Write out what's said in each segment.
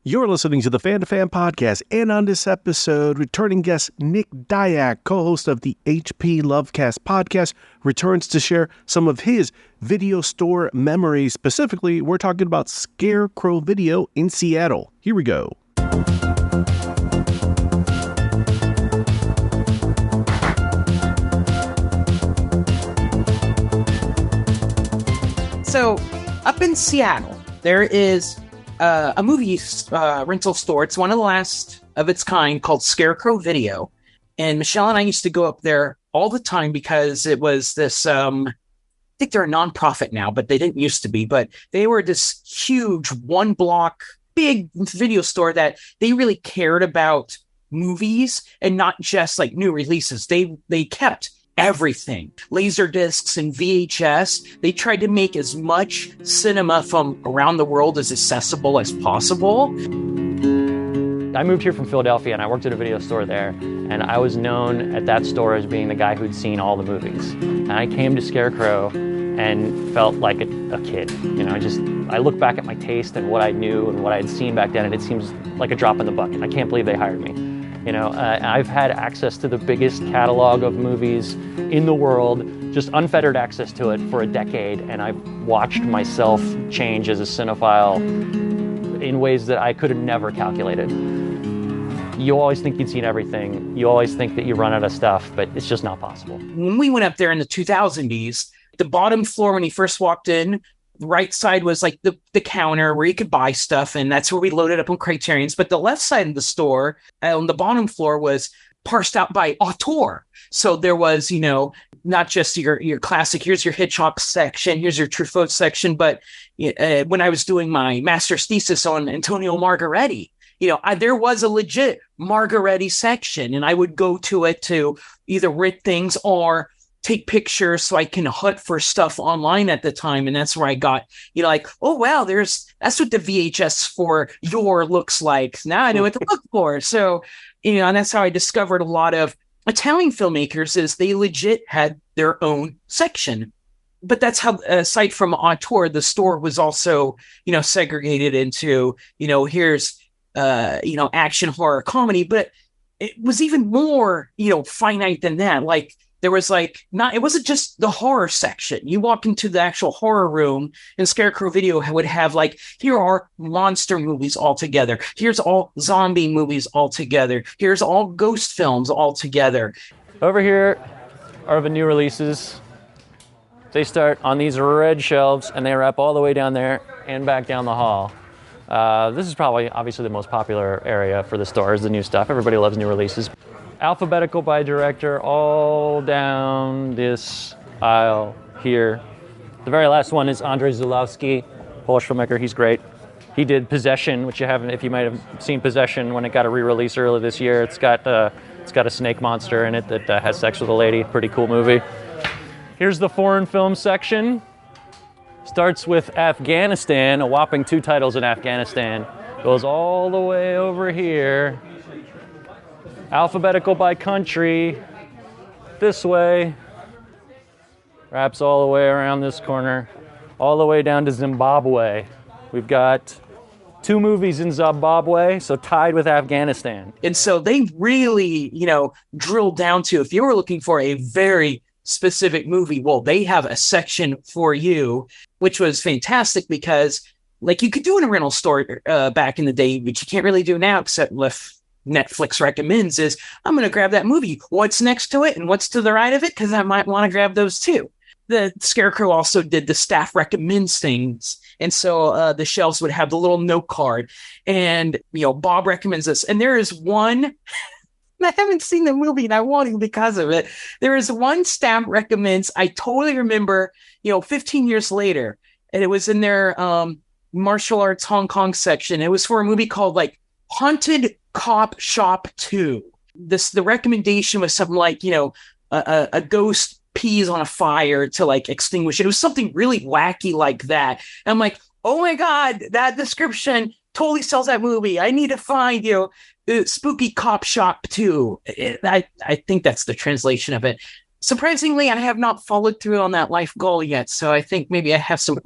You're listening to the Fan to Fan podcast, and on this episode, returning guest Nick Diak, co-host of the HP Lovecast podcast, returns to share some of his video store memories. Specifically, we're talking about Scarecrow Video in Seattle. Here we go. So, up in Seattle, there is a movie rental store. It's one of the last of its kind, called Scarecrow Video. And Michelle and I used to go up there all the time because it was this, I think they're a nonprofit now, but they didn't used to be. But they were this huge one block, big video store that they really cared about movies and not just like new releases. They kept everything, laser discs and VHS. They tried to make as much cinema from around the world as accessible as possible. I moved here from Philadelphia and I worked at a video store there, and I was known at that store as being the guy who'd seen all the movies. And I came to Scarecrow and felt like a kid. You know, I look back at my taste and what I knew and what I had seen back then, and it seems like a drop in the bucket. I can't believe they hired me. You know, I've had access to the biggest catalog of movies in the world, just unfettered access to it for a decade, and I've watched myself change as a cinephile in ways that I could have never calculated. You always think you'd seen everything. You always think that you run out of stuff, but it's just not possible. When we went up there in the 2000s, the bottom floor when you first walked in, the right side was like the counter where you could buy stuff, and that's where we loaded up on Criterions. But the left side of the store, on the bottom floor, was parsed out by auteur. So there was, you know, not just your classic, here's your Hitchcock section, here's your Truffaut section, but when I was doing my master's thesis on Antonio Margheriti, you know, there was a legit Margheriti section, and I would go to it to either rent things or take pictures so I can hunt for stuff online at the time. And that's where I got, you know, like, oh, wow, that's what the VHS for your looks like. Now I know what to look for. So, you know, and that's how I discovered a lot of Italian filmmakers, is they legit had their own section. But that's how, aside from auteur, the store was also, you know, segregated into, you know, here's, you know, action, horror, comedy. But it was even more, you know, finite than that. Like, there was like, it wasn't just the horror section. You walk into the actual horror room, and Scarecrow Video would have like, here are monster movies all together. Here's all zombie movies all together. Here's all ghost films all together. Over here are the new releases. They start on these red shelves and they wrap all the way down there and back down the hall. This is probably obviously the most popular area for the store, is the new stuff. Everybody loves new releases. Alphabetical by director all down this aisle here. The very last one is Andrzej Zulawski, Polish filmmaker. He's great. He did Possession, which you haven't, if you might have seen Possession when it got a re-release earlier this year. It's got a snake monster in it that has sex with a lady. Pretty cool movie. Here's the foreign film section. Starts with Afghanistan, a whopping 2 titles in Afghanistan. Goes all the way over here. Alphabetical by country, this way, wraps all the way around this corner, all the way down to Zimbabwe. We've got 2 movies in Zimbabwe, so tied with Afghanistan. And so they really, you know, drilled down to, if you were looking for a very specific movie, well, they have a section for you, which was fantastic because, like, you could do in a rental store back in the day, but you can't really do now, except if Netflix recommends, is I'm going to grab that movie. What's next to it and what's to the right of it? Because I might want to grab those too. The Scarecrow also did the staff recommends things. And so the shelves would have the little note card. And, you know, Bob recommends this. And there is one, I haven't seen the movie and I want to because of it. There is one staff recommends. I totally remember, you know, 15 years later, and it was in their martial arts Hong Kong section. It was for a movie called like Haunted Cop Shop 2. The recommendation was something like, you know, a ghost pees on a fire to like extinguish it. It was something really wacky like that. And I'm like, oh my God, that description totally sells that movie. I need to find, you know, Spooky Cop Shop 2. I think that's the translation of it. Surprisingly, I have not followed through on that life goal yet. So I think maybe I have some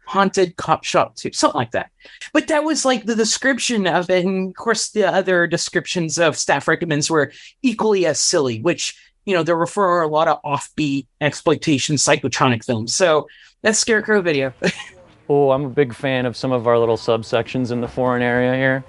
Haunted Cop Shop 2, something like that. But that was like the description of it. And of course, the other descriptions of staff recommends were equally as silly, which, there refer a lot of offbeat exploitation psychotronic films. So that's Scarecrow Video. Oh, I'm a big fan of some of our little subsections in the foreign area here.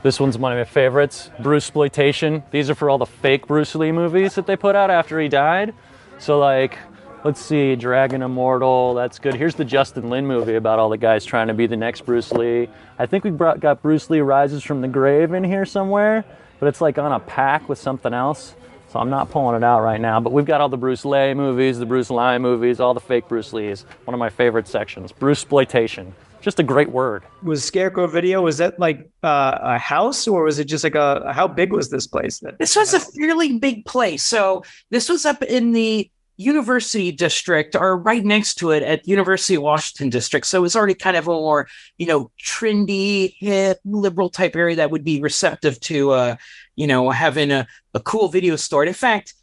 This one's one of my favorites, Bruceploitation. These are for all the fake Bruce Lee movies that they put out after he died. So like, let's see, Dragon Immortal, that's good. Here's the Justin Lin movie about all the guys trying to be the next Bruce Lee. I think we got Bruce Lee Rises from the Grave in here somewhere, but it's like on a pack with something else. So I'm not pulling it out right now, but we've got all the Bruce Lee movies, the Bruce Lee movies, all the fake Bruce Lees. One of my favorite sections, Bruceploitation. Just a great word. Was Scarecrow Video, was that like a house, or was it just like how big was this place? This was a fairly big place. So this was up in the University District, or right next to it at University of Washington District. So it was already kind of a more, trendy, hip, liberal type area that would be receptive to, having a cool video store. And in fact,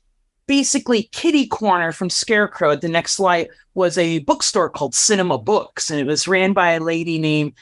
basically kitty corner from Scarecrow at the next light was a bookstore called Cinema Books, and it was ran by a lady named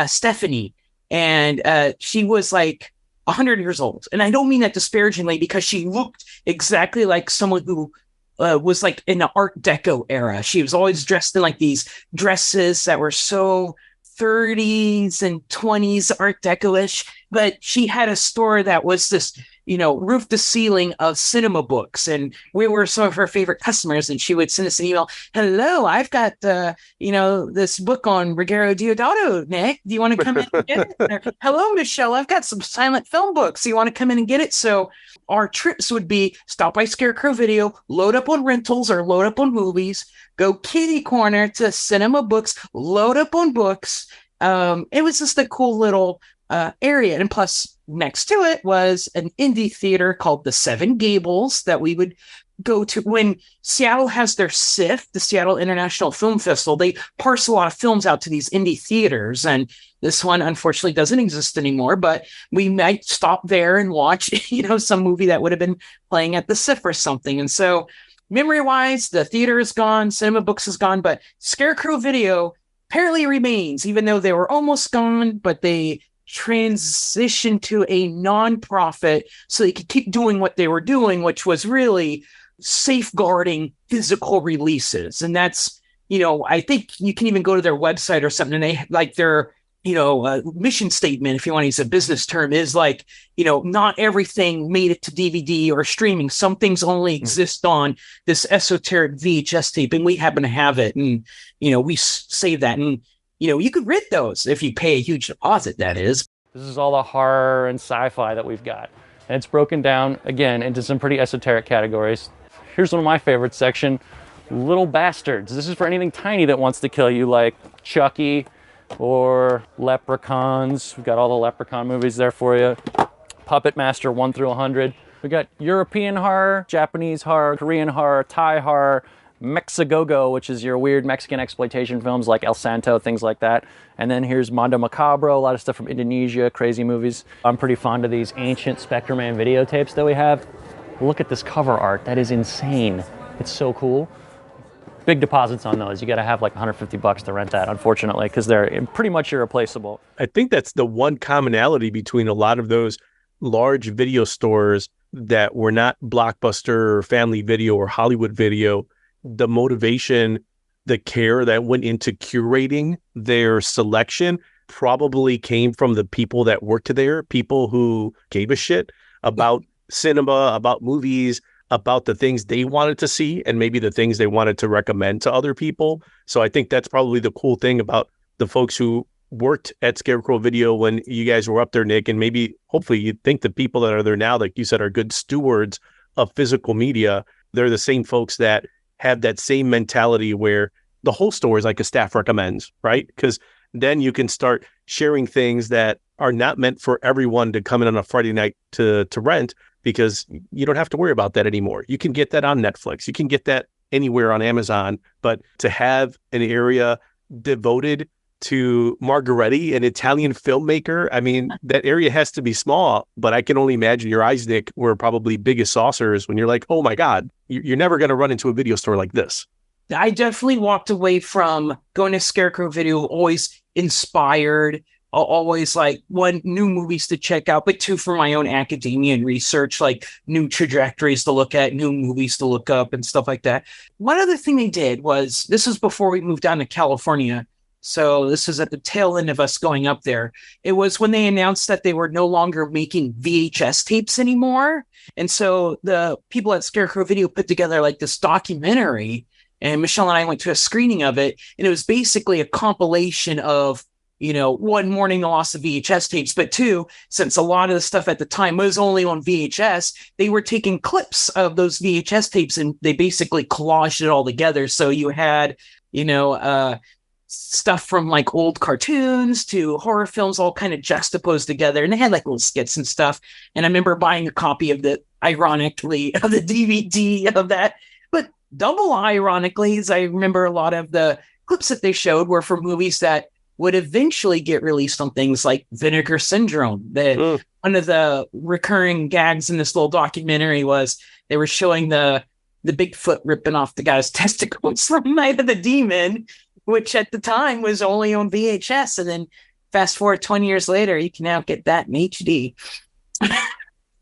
Stephanie, and she was like 100 years old. And I don't mean that disparagingly, because she looked exactly like someone who was like in the Art Deco era. She was always dressed in like these dresses that were so 30s and 20s Art Deco-ish, but she had a store that was this, roof to ceiling of cinema books, and we were some of her favorite customers. And she would send us an email. Hello, I've got this book on Ruggero Deodato, Nick. Do you want to come in and get it? Hello, Michelle, I've got some silent film books. Do you want to come in and get it? So our trips would be stop by Scarecrow Video, load up on rentals or load up on movies, go kitty corner to Cinema Books, load up on books. It was just a cool little area. And plus, next to it was an indie theater called the Seven Gables that we would go to when Seattle has their SIFF, the Seattle International Film Festival. They parse a lot of films out to these indie theaters, and this one unfortunately doesn't exist anymore, but we might stop there and watch, some movie that would have been playing at the SIFF or something. And so memory-wise, the theater is gone, Cinema Books is gone, but Scarecrow Video apparently remains, even though they were almost gone, but they transitioned to a nonprofit so they could keep doing what they were doing, which was really safeguarding physical releases. And that's, I think you can even go to their website or something, and they like their, mission statement, if you want to use a business term, is like, not everything made it to DVD or streaming. Some things only exist on this esoteric VHS tape, and we happen to have it. And, we save that. And, you could rent those if you pay a huge deposit, that is. This is all the horror and sci-fi that we've got. And it's broken down, again, into some pretty esoteric categories. Here's one of my favorite section, Little Bastards. This is for anything tiny that wants to kill you, like Chucky or Leprechauns. We've got all the Leprechaun movies there for you. Puppet Master 1 through 100. We got European horror, Japanese horror, Korean horror, Thai horror, Mexigogo, which is your weird Mexican exploitation films like El Santo, things like that. And then here's Mondo Macabro, a lot of stuff from Indonesia, crazy movies. I'm pretty fond of these ancient Spectreman videotapes that we have. Look at this cover art. That is insane. It's so cool. Big deposits on those. You got to have like $150 to rent that, unfortunately, because they're pretty much irreplaceable. I think that's the one commonality between a lot of those large video stores that were not Blockbuster or Family Video or Hollywood Video. The motivation, the care that went into curating their selection probably came from the people that worked there, people who gave a shit about cinema, about movies, about the things they wanted to see, and maybe the things they wanted to recommend to other people. So I think that's probably the cool thing about the folks who worked at Scarecrow Video when you guys were up there, Nick, and maybe hopefully you think the people that are there now, like you said, are good stewards of physical media. They're the same folks that have that same mentality where the whole store is like a staff recommends, right? Because then you can start sharing things that are not meant for everyone to come in on a Friday night to rent, because you don't have to worry about that anymore. You can get that on Netflix. You can get that anywhere on Amazon. But to have an area devoted to Margaretti, an Italian filmmaker, I mean, that area has to be small, but I can only imagine your eyes, Nick, were probably big as saucers when you're like, oh my God, you're never going to run into a video store like this. I definitely walked away from going to Scarecrow Video always inspired, always like one, new movies to check out, but two, for my own academia and research, like new trajectories to look at, new movies to look up and stuff like that. One other thing they did was, this was before we moved down to California. So this is at the tail end of us going up there. It was when they announced that they were no longer making VHS tapes anymore. And so the people at Scarecrow Video put together like this documentary, and Michelle and I went to a screening of it. And it was basically a compilation of, one, mourning the loss of VHS tapes, but two, since a lot of the stuff at the time was only on VHS, they were taking clips of those VHS tapes and they basically collaged it all together. So you had, stuff from like old cartoons to horror films all kind of juxtaposed together, and they had like little skits and stuff. And I remember buying a copy of the DVD of that. But double ironically is I remember a lot of the clips that they showed were for movies that would eventually get released on things like Vinegar Syndrome. One of the recurring gags in this little documentary was they were showing the Bigfoot ripping off the guy's testicles from Night of the Demon, which at the time was only on VHS. And then fast forward 20 years later, you can now get that in HD.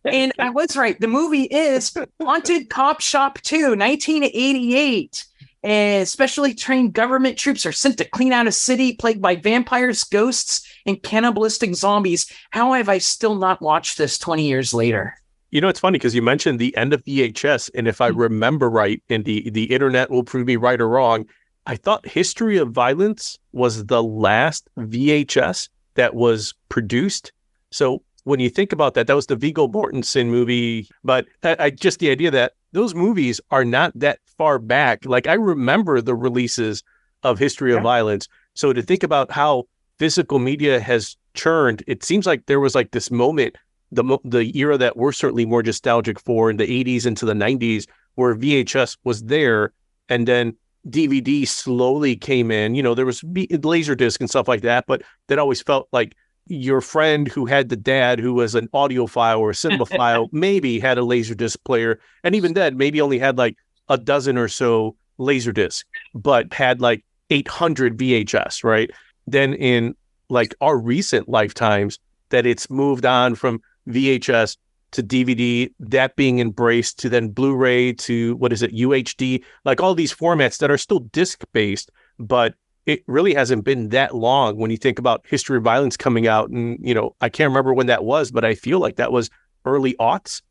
And I was right. The movie is Haunted Cop Shop 2, 1988. And specially trained government troops are sent to clean out a city plagued by vampires, ghosts, and cannibalistic zombies. How have I still not watched this 20 years later? It's funny because you mentioned the end of VHS. And if I remember right, and the internet will prove me right or wrong, I thought History of Violence was the last VHS that was produced. So when you think about that, that was the Viggo Mortensen movie. But I just the idea that those movies are not that far back. Like I remember the releases of History of Violence. So to think about how physical media has churned, it seems like there was like this moment, the era that we're certainly more nostalgic for in the 80s into the 90s, where VHS was there, and then DVD slowly came in. There was Laserdisc and stuff like that, but that always felt like your friend who had the dad who was an audiophile or a cinemaphile maybe had a Laserdisc player, and even then maybe only had like a dozen or so Laserdisc, but had like 800 VHS, right? Then in like our recent lifetimes, that it's moved on from VHS to DVD, that being embraced, to then Blu-ray, to UHD, like all these formats that are still disc-based, but it really hasn't been that long when you think about History of Violence coming out. And, I can't remember when that was, but I feel like that was early aughts.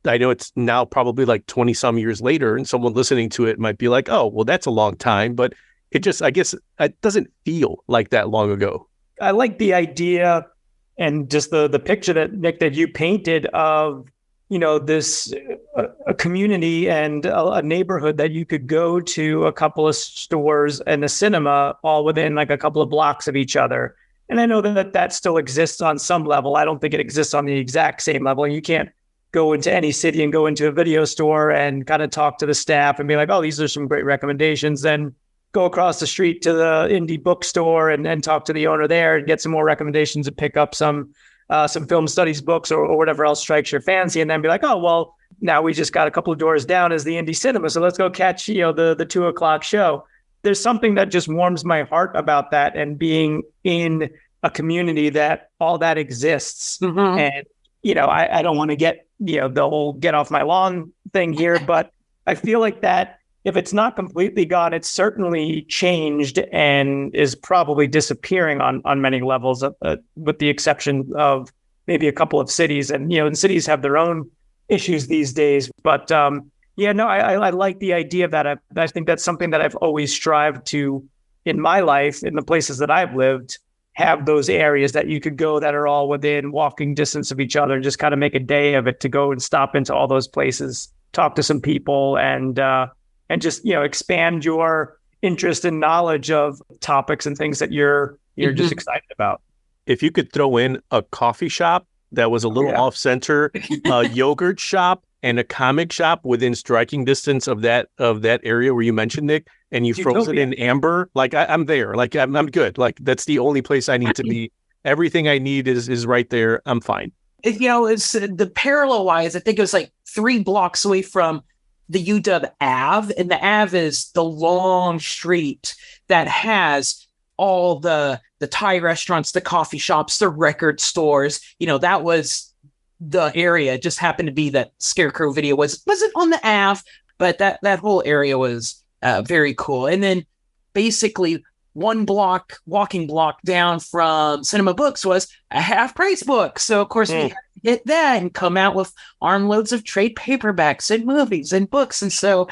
I know it's now probably like 20 some years later, and someone listening to it might be like, oh, well, that's a long time, but I guess it doesn't feel like that long ago. I like the idea and just the picture that, Nick, that you painted of, this a community and a neighborhood that you could go to a couple of stores and a cinema all within like a couple of blocks of each other. And I know that still exists on some level. I don't think it exists on the exact same level. You can't go into any city and go into a video store and kind of talk to the staff and be like, oh, these are some great recommendations. Then go across the street to the indie bookstore and talk to the owner there and get some more recommendations and pick up some film studies books or whatever else strikes your fancy, and then be like, oh, well, now we just got a couple of doors down as the indie cinema, so let's go catch the 2:00 show. There's something that just warms my heart about that, and being in a community that all that exists. Mm-hmm. And I don't want to get the whole get off my lawn thing here, but I feel like that if it's not completely gone, it's certainly changed and is probably disappearing on many levels, with the exception of maybe a couple of cities. And cities have their own issues these days. But I like the idea of that. I think that's something that I've always strived to in my life, in the places that I've lived, have those areas that you could go that are all within walking distance of each other, and just kind of make a day of it to go and stop into all those places, talk to some people, and just expand your interest and knowledge of topics and things that you're just excited about. If you could throw in a coffee shop that was a little off center, a yogurt shop, and a comic shop within striking distance of that area where you mentioned, Nick, and you froze it in amber, like I'm there, like I'm good. Like that's the only place I need to be. Everything I need is right there. I'm fine. It's the parallel wise, I think it was like 3 blocks away from the UW Ave, and the Ave is the long street that has all the Thai restaurants, the coffee shops, the record stores. That was the area. It just happened to be that Scarecrow video wasn't on the Ave, but that whole area was very cool. And then basically one walking block down from Cinema Books was a Half Price Book. So of course we had to hit that and come out with armloads of trade paperbacks and movies and books. And so,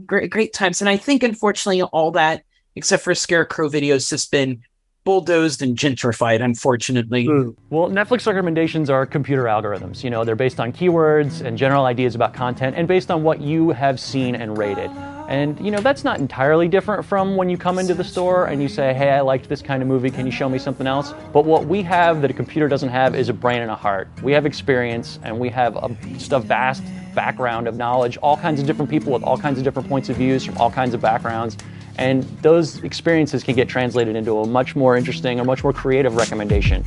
great times. And I think unfortunately all that, except for Scarecrow videos, has been bulldozed and gentrified, unfortunately. Well, Netflix recommendations are computer algorithms. They're based on keywords and general ideas about content and based on what you have seen and rated. And, that's not entirely different from when you come into the store and you say, hey, I liked this kind of movie, can you show me something else? But what we have that a computer doesn't have is a brain and a heart. We have experience, and we have just a vast background of knowledge, all kinds of different people with all kinds of different points of views from all kinds of backgrounds. And those experiences can get translated into a much more interesting or much more creative recommendation